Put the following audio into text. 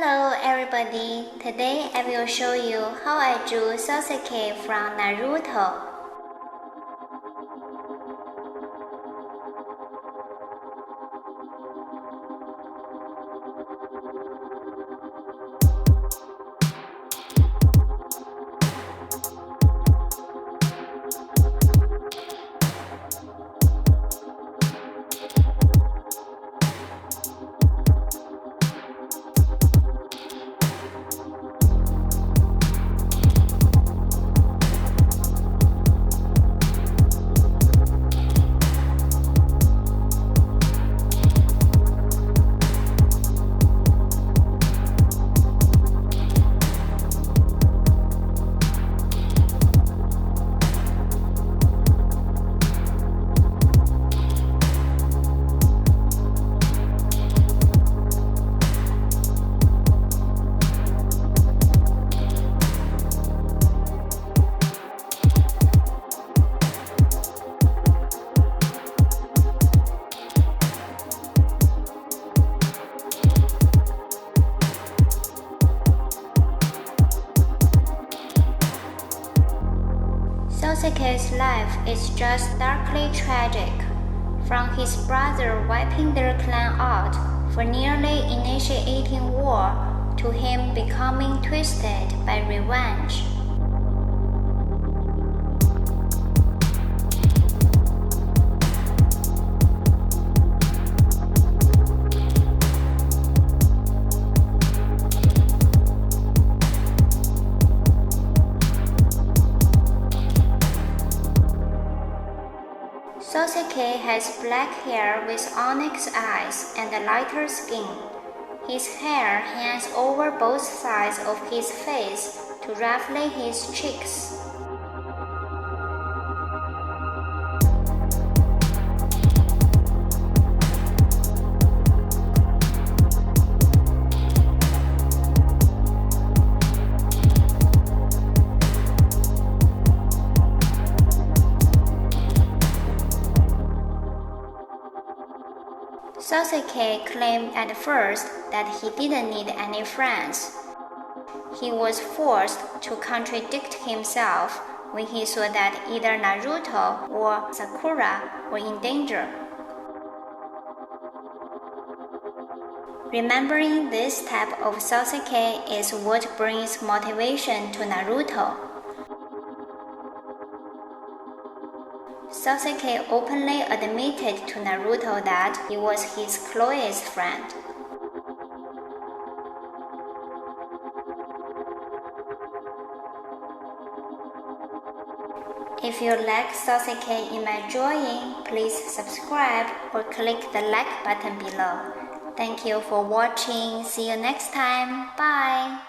Hello everybody, today I will show you how I drew Sasuke from Naruto. Sasuke's life is just darkly tragic, from his brother wiping their clan out for nearly initiating war to him becoming twisted by revenge. Sasuke has black hair with onyx eyes and a lighter skin. His hair hangs over both sides of his face to roughly his cheeks. Sasuke claimed at first that he didn't need any friends. He was forced to contradict himself when he saw that either Naruto or Sakura were in danger. Remembering this type of Sasuke is what brings motivation to Naruto. Sasuke openly admitted to Naruto that he was his closest friend. If you like Sasuke in my drawing, please subscribe or click the like button below. Thank you for watching. See you next time. Bye.